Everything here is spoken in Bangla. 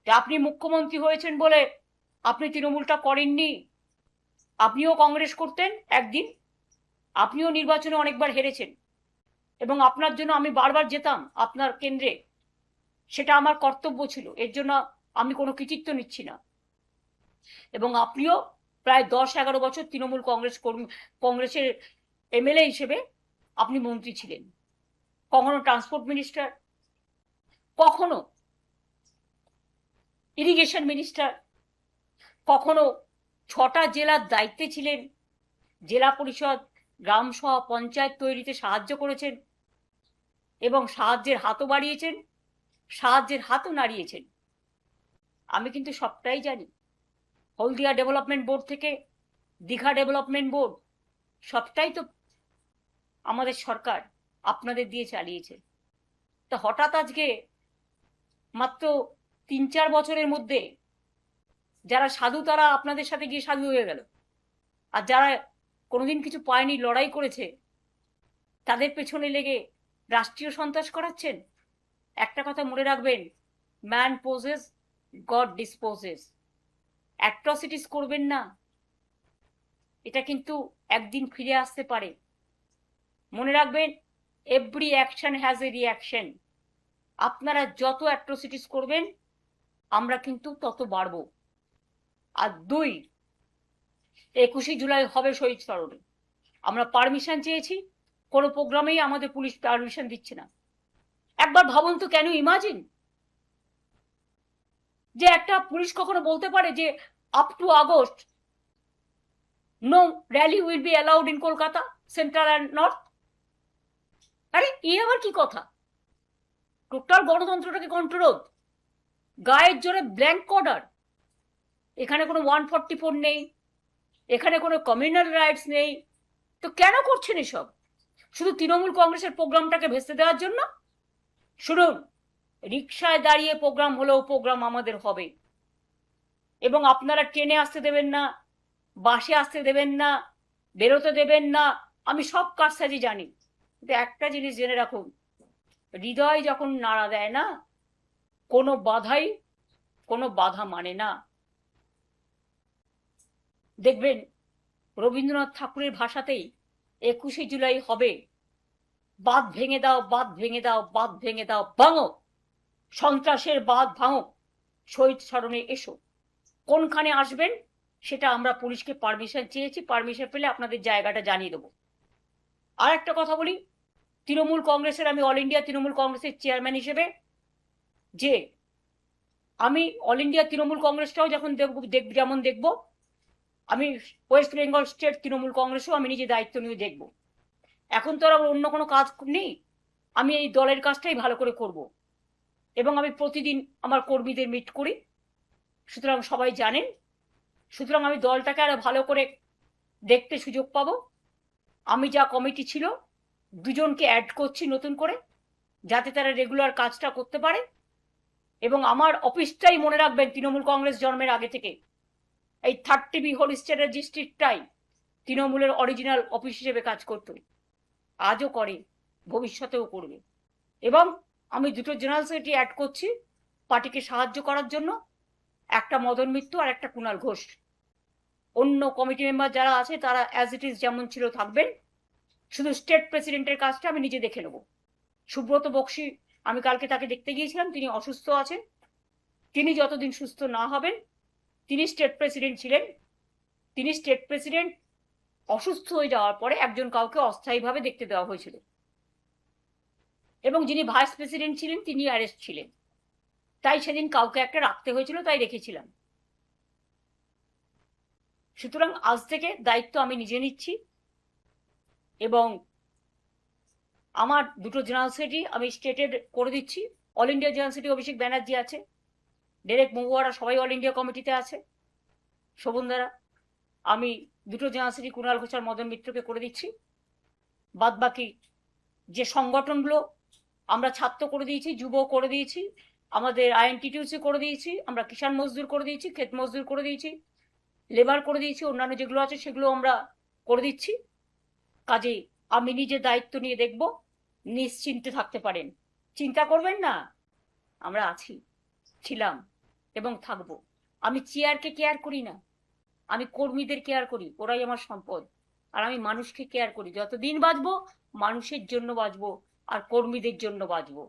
যে আপনি মুখ্যমন্ত্রী হয়েছেন বলে আপনি তৃণমূলটা করেননি। আপনিও কংগ্রেস করতেন একদিন, আপনিও নির্বাচনে অনেকবার হেরেছেন, এবং আপনার জন্য আমি বারবার যেতাম আপনার কেন্দ্রে, সেটা আমার কর্তব্য ছিল, এর জন্য আমি কোনো কৃতিত্ব নিচ্ছি না। এবং আপনিও প্রায় 10-11 বছর তৃণমূল কংগ্রেসের এমএলএ হিসেবে আপনি মন্ত্রী ছিলেন, কখনো ট্রান্সপোর্ট মিনিস্টার, কখনো ইরিগেশন মিনিস্টার, কখনো 6টা জেলার দায়িত্বে ছিলেন, জেলা পরিষদ, গ্রাম সভা, পঞ্চায়েত তৈরিতে সাহায্য করেছেন এবং সাহায্যের হাতও বাড়িয়েছেন, সাহায্যের হাতও নাড়িয়েছেন। আমি কিন্তু সবটাই জানি। হলদিয়া ডেভেলপমেন্ট বোর্ড থেকে দীঘা ডেভেলপমেন্ট বোর্ড, সবটাই তো আমাদের সরকার আপনাদের দিয়ে চালিয়েছে। তা হঠাৎ আজকে মাত্র 3-4 বছরের মধ্যে যারা সাধু তারা আপনাদের সাথে গিয়ে সাধু হয়ে গেল, আর যারা কোনোদিন কিছু পায়নি, লড়াই করেছে, তাদের পেছনে লেগে রাষ্ট্রীয় সন্ত্রাস করাচ্ছেন। একটা কথা মনে রাখবেন, man poses, god disposes. Atrocities করবেন না, এটা কিন্তু একদিন ফিরে আসতে পারে। মনে রাখবেন, every action has a reaction. আপনারা যত অ্যাট্রসিটিস করবেন আমরা কিন্তু তত বাড়ব। আর 21শে জুলাই হবে শহীদ স্মরণে। আমরা পারমিশন চেয়েছি, কোনো প্রোগ্রামেই আমাদের পুলিশ পারমিশন দিচ্ছে না। একবার ভাবুন তো, কেন ইমাজিন যে একটা পুলিশ কখনো বলতে পারে যে up to August no rally will be allowed in Kolkata central and north? আরে এ আবার কি কথা? টোটাল গণতন্ত্রটাকে কন্ট্রোল, গায়ের জোরে ব্ল্যাঙ্ক অর্ডার। এখানে কোনো 144 নেই, এখানে কোনো কমিউনাল রাইটস নেই, তো কেন করছেন এসব? শুধু তৃণমূল কংগ্রেসের প্রোগ্রামটাকে ভেস্তে দেওয়ার জন্য? শুনুন, রিক্সায় দাঁড়িয়ে প্রোগ্রাম হলেও প্রোগ্রাম আমাদের হবে, এবং আপনারা ট্রেনে আসতে দেবেন না, বাসে আসতে দেবেন না, বেরোতে দেবেন না, আমি সব কাজসাজি জানি। কিন্তু একটা জিনিস জেনে রাখুন, হৃদয় যখন নাড়া দেয় না, কোনো বাধাই কোনো বাধা মানে না। দেখবেন রবীন্দ্রনাথ ঠাকুরের ভাষাতেই 21শে জুলাই হবে, বাঁধ ভেঙে দাও, বাঁধ ভেঙে দাও, বাঁধ ভেঙে দাও, ভাঙো সন্ত্রাসের বাঁধ ভাঙো, শহীদ স্মরণে এসো। কোনখানে আসবেন সেটা আমরা পুলিশকে পারমিশন চেয়েছি, পারমিশন পেলে আপনাদের জায়গাটা জানিয়ে দেবো। আর একটা কথা বলি, তৃণমূল কংগ্রেসের, আমি অল ইন্ডিয়া তৃণমূল কংগ্রেসের চেয়ারম্যান হিসেবে, যে আমি অল ইন্ডিয়া তৃণমূল কংগ্রেসটাও যখন যেমন দেখব, আমি ওয়েস্ট বেঙ্গল স্টেট তৃণমূল কংগ্রেসও আমি নিজে দায়িত্ব নিয়ে দেখব। এখন তো আর অন্য কোনো কাজ নেই, আমি এই দলের কাজটাই ভালো করে করব, এবং আমি প্রতিদিন আমার কর্মীদের মিট করি, সুতরাং সবাই জানেন। সুতরাং আমি দলটাকে আরো ভালো করে দেখতে সুযোগ পাবো। আমি যা কমিটি ছিল 2জনকে অ্যাড করছি নতুন করে, যাতে তারা রেগুলার কাজটা করতে পারে। এবং আমার অফিসটাই মনে রাখবেন, তৃণমূল কংগ্রেস জন্মের আগে থেকে এই 30B হোলিস্টারের ডিস্ট্রিক্টটাই তৃণমূলের অরিজিনাল অফিস হিসেবে কাজ করত, আজও করে, ভবিষ্যতেও করবে। এবং আমি 2টো জেনারেল সেক্রেটারি অ্যাড করছি পার্টিকে সাহায্য করার জন্য, একটা মদন মিত্র আর একটা কুণাল ঘোষ। অন্য কমিটি মেম্বার যারা আছে তারা অ্যাজ ইট ইজ যেমন ছিল থাকবেন, শুধু স্টেট প্রেসিডেন্টের কাজটা আমি নিজে দেখে নেব। সুব্রত বক্সি, আমি কালকে তাকে দেখতে গিয়েছিলাম, তিনি অসুস্থ আছেন, তিনি যতদিন সুস্থ না হবেন, তিনি স্টেট প্রেসিডেন্ট ছিলেন, তিনি স্টেট প্রেসিডেন্ট অসুস্থ হয়ে যাওয়ার পরে একজন কাউকে অস্থায়ীভাবে দেখতে দেওয়া হয়েছিল, এবং যিনি ভাইস প্রেসিডেন্ট ছিলেন তিনি অ্যারেস্ট ছিলেন, তাই সেদিন কাউকে একটা রাখতে হয়েছিল, তাই রেখেছিলাম। সুতরাং আজ থেকে দায়িত্ব আমি নিজে নিচ্ছি, এবং আমার 2টো জেনারেল সেক্রেটারি আমি স্টেটেড করে দিচ্ছি। All India general secretary Abhishek Banerjee আছে, ডেরেক মহুয়ারা, সবাই অল ইন্ডিয়া কমিটিতে আছে, শোভনদারা। আমি 2টো জেনারেল সেক্রেটারি কুণাল ঘোষ আর মদন মিত্রকে করে দিচ্ছি। বাদ বাকি যে সংগঠনগুলো আমরা ছাত্র করে দিয়েছি, যুব করে দিয়েছি, আমাদের আইএনটিটিউসি করে দিয়েছি, আমরা কিষাণ মজদুর করে দিয়েছি, ক্ষেত মজদুর করে দিয়েছি, লেবার করে দিয়েছি, অন্যান্য যেগুলো আছে সেগুলো আমরা করে দিচ্ছি। কাজেই আমি নিজে দায়িত্ব নিয়ে দেখব, নিশ্চিন্তে থাকতে পারেন, চিন্তা করবেন না, আমরা আছি, ছিলাম, এবং থাকবো। আমি চেয়ারকে কেয়ার করি না, আমি কর্মীদের কেয়ার করি, ওরাই আমার সম্পদ। আর আমি মানুষকে কেয়ার করি, যতদিন বাঁচবো মানুষের জন্য বাঁচবো আর কর্মীদের জন্য বাঁচবো।